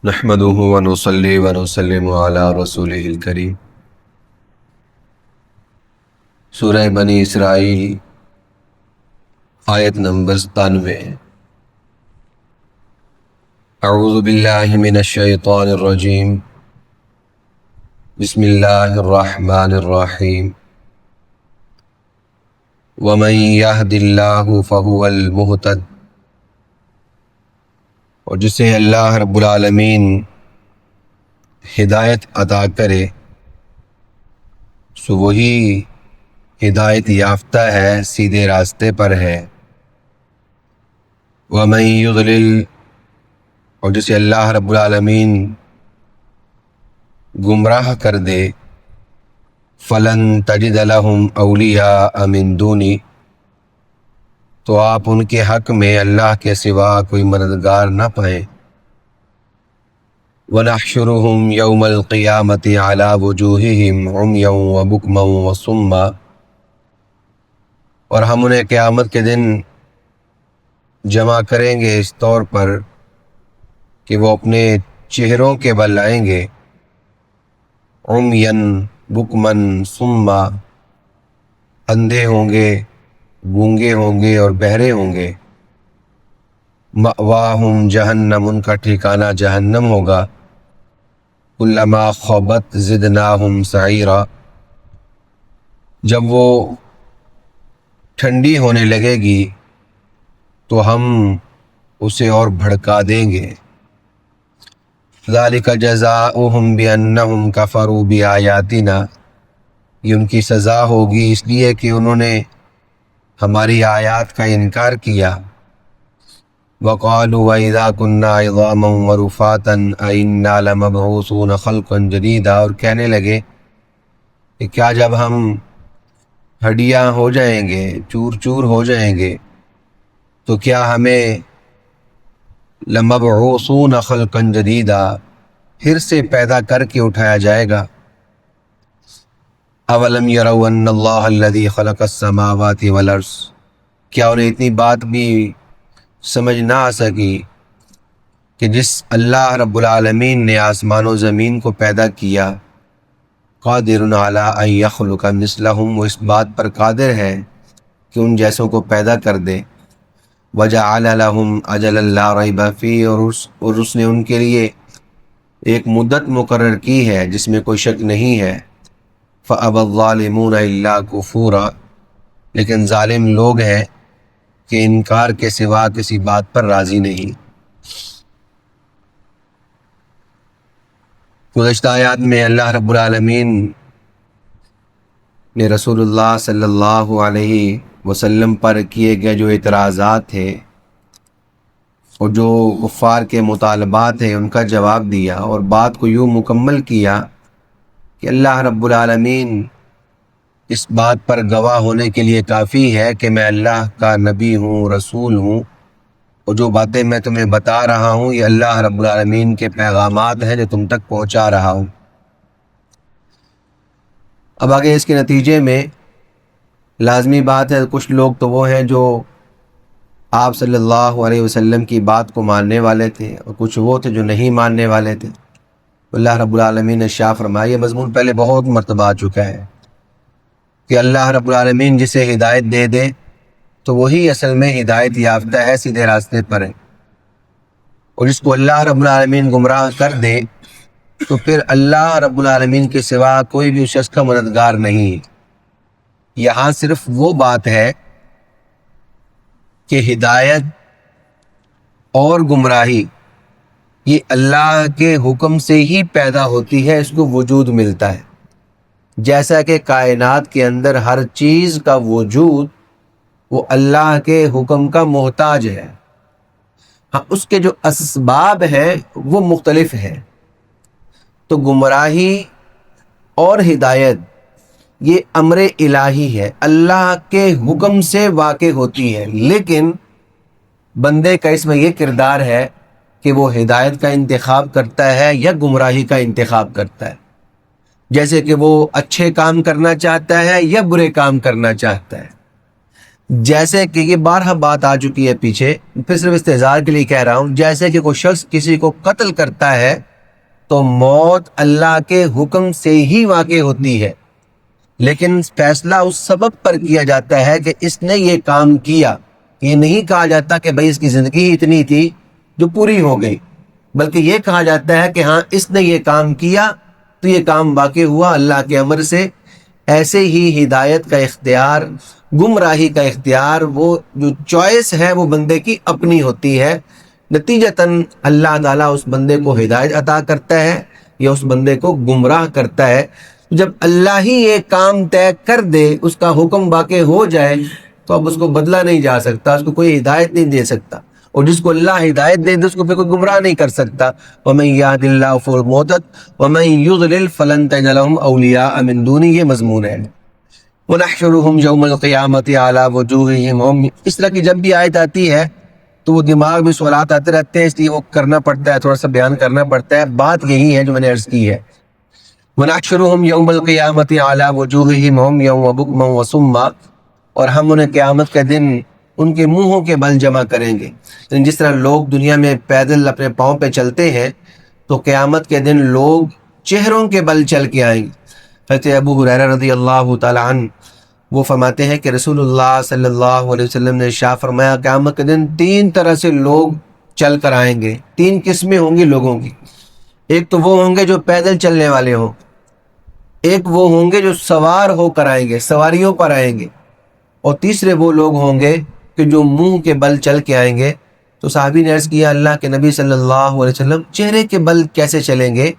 نحمده ونصلي ونسلم على رسوله الكريم۔ سورہ بنی اسرائیل آیت نمبر 97۔ اعوذ باللہ من الشیطان الرجیم، بسم اللہ الرحمن الرحیم۔ ومن يهد اللہ فهو المہتد، اور جسے اللہ رب العالمین ہدایت عطا کرے سو وہی ہدایت یافتہ ہے، سیدھے راستے پر ہے۔ ومن یضلل، اور جسے اللہ رب العالمین گمراہ کر دے، فلن تجد لہم اولیاء من دونی، تو آپ ان کے حق میں اللہ کے سوا کوئی مددگار نہ پائیں۔ وَنَحْشُرُهُمْ يَوْمَ الْقِيَامَةِ عَلَى وُجُوهِهِمْ عُمْيًا وَبُكْمًا وَصُمًّا، اور ہم انہیں قیامت کے دن جمع کریں گے اس طور پر کہ وہ اپنے چہروں کے بل آئیں گے، عُمْيًا بُكْمًا صُمًّا، اندھے ہوں گے، گونگے ہوں گے اور بہرے ہوں گے۔ مأواہم جہنم، ان کا ٹھکانہ جہنم ہوگا۔ کلما خبت زدناہم سعیرا، جب وہ ٹھنڈی ہونے لگے گی تو ہم اسے اور بھڑکا دیں گے۔ ذالک جزاؤہم بانہم کفروا بآیاتنا، یہ ان کی سزا ہوگی اس لیے کہ انہوں نے ہماری آیات کا انکار کیا۔ وَقَالُوا وَإِذَا كُنَّا عِظَامًا وَرُفَاتًا أَإِنَّا لَمَبْعُوثُونَ خَلْقًا جَدِيدًا، اور کہنے لگے کہ کیا جب ہم ہڈیاں ہو جائیں گے، چور چور ہو جائیں گے، تو کیا ہمیں لَمَبْعُوثُونَ خَلْقًا جَدِيدًا، پھر سے پیدا کر کے اٹھایا جائے گا۔ اولم یروا ان اللہ الذی خلق السماوات والارض، کیا انہیں اتنی بات بھی سمجھ نہ آ سکی کہ جس اللہ رب العالمین نے آسمان و زمین کو پیدا کیا، قادر علی ان یخلق مثلہم، وہ اس بات پر قادر ہے کہ ان جیسوں کو پیدا کر دے۔ وجعل لہم اجلا لا ریب فیہ، اور اس نے ان کے لیے ایک مدت مقرر کی ہے جس میں کوئی شک نہیں ہے۔ فَأَبَى الظَّالِمُونَ إِلَّا كُفُورًا، لیکن ظالم لوگ ہیں کہ انکار کے سوا کسی بات پر راضی نہیں۔ گزشتہ آیات میں اللہ رب العالمین نے رسول اللہ صلی اللہ علیہ وسلم پر کیے گئے جو اعتراضات تھے اور جو کفار کے مطالبات ہیں ان کا جواب دیا، اور بات کو یوں مکمل کیا کہ اللہ رب العالمین اس بات پر گواہ ہونے کے لیے کافی ہے کہ میں اللہ کا نبی ہوں، رسول ہوں، اور جو باتیں میں تمہیں بتا رہا ہوں یہ اللہ رب العالمین کے پیغامات ہیں جو تم تک پہنچا رہا ہوں۔ اب آگے اس کے نتیجے میں لازمی بات ہے، کچھ لوگ تو وہ ہیں جو آپ صلی اللہ علیہ وسلم کی بات کو ماننے والے تھے، اور کچھ وہ تھے جو نہیں ماننے والے تھے۔ اللہ رب العالمین نے ارشاد فرمایا، یہ مضمون پہلے بہت مرتبہ آ چکا ہے کہ اللہ رب العالمین جسے ہدایت دے دے تو وہی اصل میں ہدایت یافتہ ہے، سیدھے راستے پر ہے، اور جس کو اللہ رب العالمین گمراہ کر دے تو پھر اللہ رب العالمین کے سوا کوئی بھی اس شخص کا مددگار نہیں۔ یہاں صرف وہ بات ہے کہ ہدایت اور گمراہی یہ اللہ کے حکم سے ہی پیدا ہوتی ہے، اس کو وجود ملتا ہے، جیسا کہ کائنات کے اندر ہر چیز کا وجود وہ اللہ کے حکم کا محتاج ہے۔ ہاں، اس کے جو اسباب ہیں وہ مختلف ہیں۔ تو گمراہی اور ہدایت یہ امر الہی ہے، اللہ کے حکم سے واقع ہوتی ہے، لیکن بندے کا اس میں یہ کردار ہے کہ وہ ہدایت کا انتخاب کرتا ہے یا گمراہی کا انتخاب کرتا ہے، جیسے کہ وہ اچھے کام کرنا چاہتا ہے یا برے کام کرنا چاہتا ہے۔ جیسے کہ یہ بارہا بات آ چکی ہے پیچھے، پھر صرف استہزار کے لیے کہہ رہا ہوں، جیسے کہ کوئی شخص کسی کو قتل کرتا ہے تو موت اللہ کے حکم سے ہی واقع ہوتی ہے، لیکن فیصلہ اس سبب پر کیا جاتا ہے کہ اس نے یہ کام کیا۔ یہ نہیں کہا جاتا کہ بھئی اس کی زندگی اتنی تھی جو پوری ہو گئی، بلکہ یہ کہا جاتا ہے کہ ہاں اس نے یہ کام کیا تو یہ کام واقع ہوا اللہ کے امر سے۔ ایسے ہی ہدایت کا اختیار، گمراہی کا اختیار، وہ جو چوائس ہے وہ بندے کی اپنی ہوتی ہے۔ نتیجتاً اللہ تعالیٰ اس بندے کو ہدایت عطا کرتا ہے یا اس بندے کو گمراہ کرتا ہے۔ جب اللہ ہی یہ کام طے کر دے، اس کا حکم واقع ہو جائے، تو اب اس کو بدلا نہیں جا سکتا، اس کو کوئی ہدایت نہیں دے سکتا، اور جس کو اللہ ہدایت دے دے اس کو پھر کوئی گمراہ نہیں کر سکتا۔ وَمَن يَهْدِ اللَّهُ فَهُوَ الْمُهْتَدِ وَمَن يُضْلِلْ فَلَن تَجِدَ لَهُمْ أَوْلِيَاءَ مِن دُونِهِ، یہ مضمون ہے۔ وَنَحْشُرُهُمْ يَوْمَ الْقِيَامَةِ عَلَى وُجُوهِهِمْ، اس طرح کی جب بھی آیت آتی ہے تو وہ دماغ میں سوالات آتے رہتے ہیں، اس لیے وہ کرنا پڑتا ہے، تھوڑا سا بیان کرنا پڑتا ہے۔ بات یہی ہے جو میں نے عرض کی ہے، وَنَحْشُرُهُمْ يَوْمَ الْقِيَامَةِ عَلَى وُجُوهِهِمْ عُمْيًا وَبُكْمًا وَصُمًّا، اور ہم انہیں قیامت کے دن ان کے منہوں کے بل جمع کریں گے۔ جس طرح لوگ دنیا میں پیدل اپنے پاؤں پہ چلتے ہیں، تو قیامت کے دن لوگ چہروں کے بل چل کے آئیں گے۔ حضرت ابو ہریرہ رضی اللہ تعالی عنہ وہ فرماتے ہیں کہ رسول اللہ صلی اللہ علیہ وسلم نے ارشاد فرمایا، قیامت کے دن تین طرح سے لوگ چل کر آئیں گے، تین قسمیں ہوں گی لوگوں کی۔ ایک تو وہ ہوں گے جو پیدل چلنے والے ہوں، ایک وہ ہوں گے جو سوار ہو کر آئیں گے، سواریوں پر آئیں گے، اور تیسرے وہ لوگ ہوں گے کہ جو منہ کے بل چل کے آئیں گے۔ تو صحابی نے عرض کیا، اللہ کے نبی صلی اللہ علیہ وسلم چہرے کے بل کیسے چلیں گے؟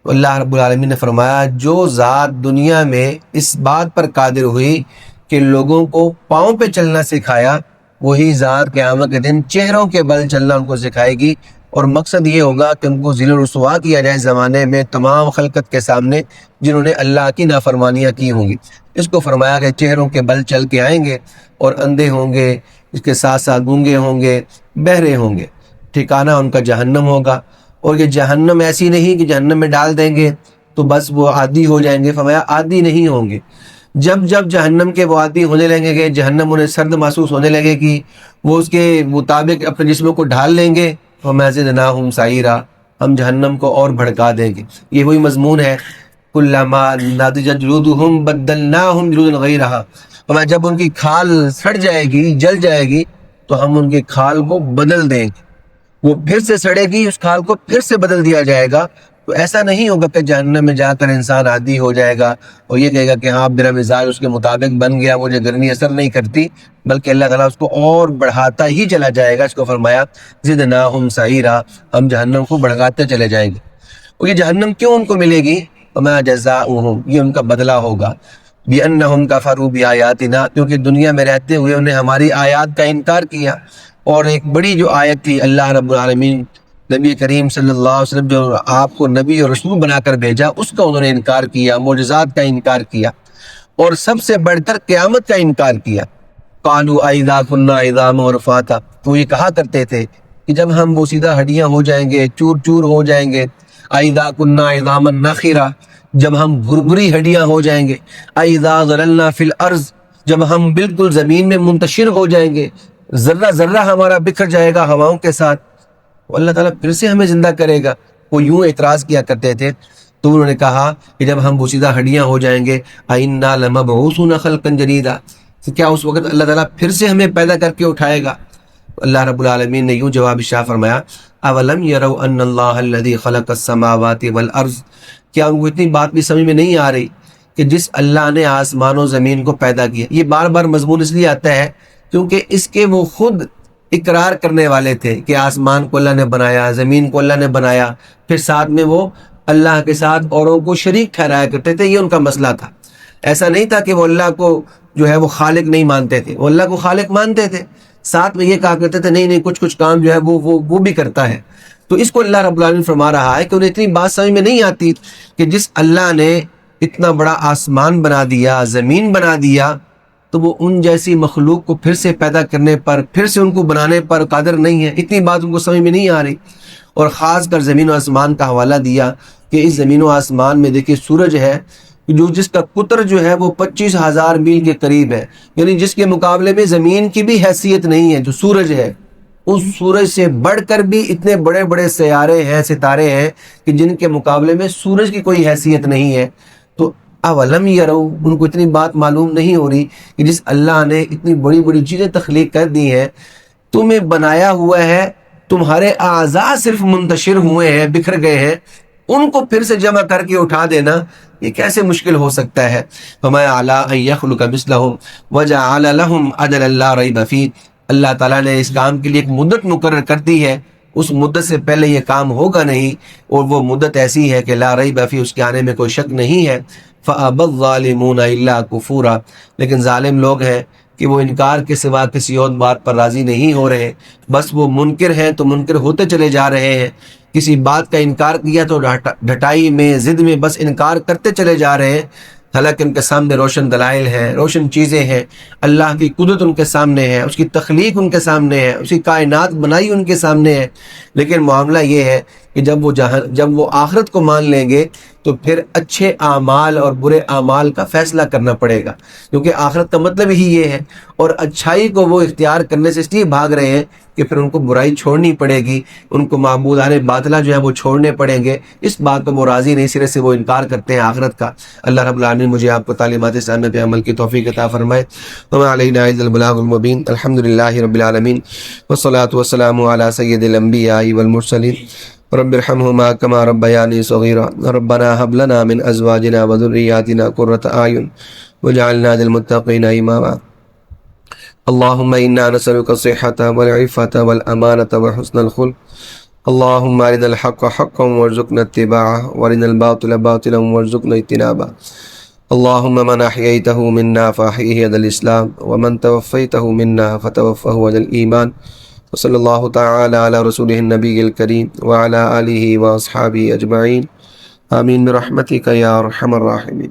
تو اللہ رب العالمین نے فرمایا، جو ذات دنیا میں اس بات پر قادر ہوئی کہ لوگوں کو پاؤں پہ چلنا سکھایا، وہی ذات قیامت کے دن چہروں کے بل چلنا ان کو سکھائے گی، اور مقصد یہ ہوگا کہ ان کو ذل و رسوا کیا جائے زمانے میں تمام خلقت کے سامنے جنہوں نے اللہ کی نافرمانیاں کی ہوں گی۔ اس کو فرمایا کہ چہروں کے بل چل کے آئیں گے، اور اندھے ہوں گے، اس کے ساتھ ساتھ گونگے ہوں گے، بہرے ہوں گے، ٹھکانہ ان کا جہنم ہوگا۔ اور یہ جہنم ایسی نہیں کہ جہنم میں ڈال دیں گے تو بس وہ عادی ہو جائیں گے، فرمایا عادی نہیں ہوں گے۔ جب جب جہنم کے وہ عادی ہونے لگیں گے، جہنم انہیں سرد محسوس ہونے لگے گی، وہ اس کے مطابق اپنے جسموں کو ڈھال لیں گے، فَمَا زِدْنَاهُمْ سَعِيرًا، ہم جہنم کو اور بھڑکا دیں گے۔ یہ وہی مضمون ہے، كُلَّمَا نَضِجَتْ جُلُودُهُمْ بَدَّلْنَاهُمْ جُلُودًا غَيْرَهَا، فرمایا جب ان کی کھال سڑ جائے گی، جل جائے گی، تو ہم ان کی کھال کو بدل دیں گے، وہ پھر سے سڑے گی، اس کھال کو پھر سے بدل دیا جائے گا۔ تو ایسا نہیں ہوگا کہ جہنم میں جا کر انسان عادی ہو جائے گا اور یہ کہے گا کہ ہاں میرا مزاج اس کے مطابق بن گیا، مجھے گرمی اثر نہیں کرتی، بلکہ اللہ تعالیٰ اس کو اور بڑھاتا ہی چلا جائے گا۔ اس کو فرمایا زدناہم سعیرا، ہم جہنم کو بڑھاتے چلے جائیں گے۔ اور یہ جہنم کیوں ان کو ملے گی؟ وما جزاؤہم، یہ ان کا بدلہ ہوگا، بِأَنَّهُمْ كَفَرُوا بِآيَاتِنَا، کیونکہ دنیا میں رہتے ہوئے انہیں ہماری آیات کا انکار کیا۔ اور ایک بڑی جو آیت تھی، اللہ رب العالمین نبی کریم صلی اللہ علیہ وسلم جو آپ کو نبی اور رسول بنا کر بھیجا، اس کا انہوں نے انکار کیا، معجزات کا انکار کیا، اور سب سے بڑھ کر قیامت کا انکار کیا۔ قالوا أَإِذَا كُنَّا عِظَامًا وَرُفَاتًا، تو یہ کہا کرتے تھے کہ جب ہم بوسیدہ ہڈیاں ہو جائیں گے، چور چور ہو جائیں گے، أَإِذَا كُنَّا عِظَامًا نَخِرًا، جب ہم بھربھری ہڈیاں ہو جائیں گے، أَإِذَا ضَلَلْنَا فِي الْأَرْضِ، جب ہم بالکل زمین میں منتشر ہو جائیں گے، ذرہ ذرہ ہمارا بکھر جائے گا ہواؤں کے ساتھ، تو اللہ تعالیٰ پھر سے ہمیں زندہ کرے گا۔ وہ یوں اعتراض کیا کرتے تھے، تو انہوں نے کہا کہ جب ہم بوسیدہ ہڈیاں ہو جائیں گے، أَإِنَّا لَمَبْعُوثُونَ خَلْقًا جَدِيدًا، تو کیا اس وقت اللہ تعالیٰ پھر سے ہمیں پیدا کر کے اٹھائے گا؟ اللہ رب العالمین نے یوں جواب ارشاد فرمایا، أَوَلَمْ يَرَوْا أَنَّ اللَّهَ الَّذِي خَلَقَ السَّمَاوَاتِ وَالْأَرْضِ، کیا ان کو اتنی بات بھی سمجھ میں نہیں آ رہی کہ جس اللہ نے آسمان و زمین کو پیدا کیا؟ یہ بار بار مضمون اس لیے آتا ہے کیونکہ اس کے وہ خود اقرار کرنے والے تھے کہ آسمان کو اللہ نے بنایا، زمین کو اللہ نے بنایا، پھر ساتھ میں وہ اللہ کے ساتھ اوروں کو شریک ٹھہرایا کرتے تھے۔ یہ ان کا مسئلہ تھا۔ ایسا نہیں تھا کہ وہ اللہ کو جو ہے وہ خالق نہیں مانتے تھے، وہ اللہ کو خالق مانتے تھے، ساتھ میں یہ کہا کرتے تھے نہیں نہیں کچھ کام جو ہے وہ بھی کرتا ہے۔ تو اس کو اللہ رب العالمین فرما رہا ہے کہ انہیں اتنی بات سمجھ میں نہیں آتی کہ جس اللہ نے اتنا بڑا آسمان بنا دیا، زمین بنا دیا، تو وہ ان جیسی مخلوق کو پھر سے پیدا کرنے پر، پھر سے ان کو بنانے پر قادر نہیں ہے۔ اتنی بات ان کو سمجھ میں نہیں آ رہی، اور خاص کر زمین و آسمان کا حوالہ دیا کہ اس زمین و آسمان میں دیکھیے سورج ہے جو جس کا قطر جو ہے وہ 25,000 میل کے قریب ہے، یعنی جس کے مقابلے میں زمین کی بھی حیثیت نہیں ہے، جو سورج ہے اس سورج سے بڑھ کر بھی اتنے بڑے بڑے سیارے ہیں، ستارے ہیں کہ جن کے مقابلے میں سورج کی کوئی حیثیت نہیں ہے۔ تو اولم یرو، ان کو اتنی بات معلوم نہیں ہو رہی کہ جس اللہ نے اتنی بڑی بڑی چیزیں تخلیق کر دی ہیں، تمہیں بنایا ہوا ہے، تمہارے اعضاء صرف منتشر ہوئے ہیں، بکھر گئے ہیں، ان کو پھر سے جمع کر کے اٹھا دینا یہ کیسے مشکل ہو سکتا ہے؟ فَمَا عَلَىٰ أَن يَخْلُقَ مِثْلَهُمْ وَجَعَلَ لَهُمْ أَجَلًا لَا رَيْبَ فِيهِ۔ اللہ تعالیٰ نے اس کام کے لیے ایک مدت مقرر کر دی ہے، اس مدت سے پہلے یہ کام ہوگا نہیں، اور وہ مدت ایسی ہے کہ لا ریب فیہ، اس کے آنے میں کوئی شک نہیں ہے۔ فَأَبَى الظَّالِمُونَ إِلَّا كُفُورًا، لیکن ظالم لوگ ہیں کہ وہ انکار کے سوا کسی اور بات پر راضی نہیں ہو رہے، بس وہ منکر ہیں تو منکر ہوتے چلے جا رہے ہیں، کسی بات کا انکار کیا تو ڈھٹائی میں، ضد میں بس انکار کرتے چلے جا رہے ہیں، حالانکہ ان کے سامنے روشن دلائل ہیں، روشن چیزیں ہیں، اللہ کی قدرت ان کے سامنے ہے، اس کی تخلیق ان کے سامنے ہے، اس کی کائنات بنائی ان کے سامنے ہے، لیکن معاملہ یہ ہے کہ جب وہ آخرت کو مان لیں گے تو پھر اچھے اعمال اور برے اعمال کا فیصلہ کرنا پڑے گا، کیونکہ آخرت کا مطلب ہی یہ ہے، اور اچھائی کو وہ اختیار کرنے سے اس لیے بھاگ رہے ہیں کہ پھر ان کو برائی چھوڑنی پڑے گی، ان کو معبودان باطلہ جو ہے وہ چھوڑنے پڑیں گے، اس بات پر وہ راضی نہیں، سرے سے وہ انکار کرتے ہیں آخرت کا۔ اللہ رب العالمین مجھے آپ کو تعلیمات اسلامیہ پہ عمل کی توفیق عطا فرمائے۔ وما علینا الا البلاغ المبین۔ الحمد للہ رب العالمین، والصلاة والسلام علی سید الانبیاء والمرسلین، رب ارحمهما كما ربياني صغيرا، ربنا هب لنا من ازواجنا وذرياتنا قرة اعين واجعلنا للمتقين اماما۔ اللهم انا نسألك الصحة والعفة والامانة وحسن الخلق، اللهم ارنا الحق حقا وارزقنا اتباعه، وارنا الباطل باطلا وارزقنا اجتنابه۔ اللهم من احييته منا فاحيه على الاسلام، ومن توفيته منا فتوفه على الايمان۔ وصلی اللہ تعالی علی رسولہ النبی الکریم وعلی آلہ واصحابہ اجمعین، آمین برحمتک یا ارحم الراحمین۔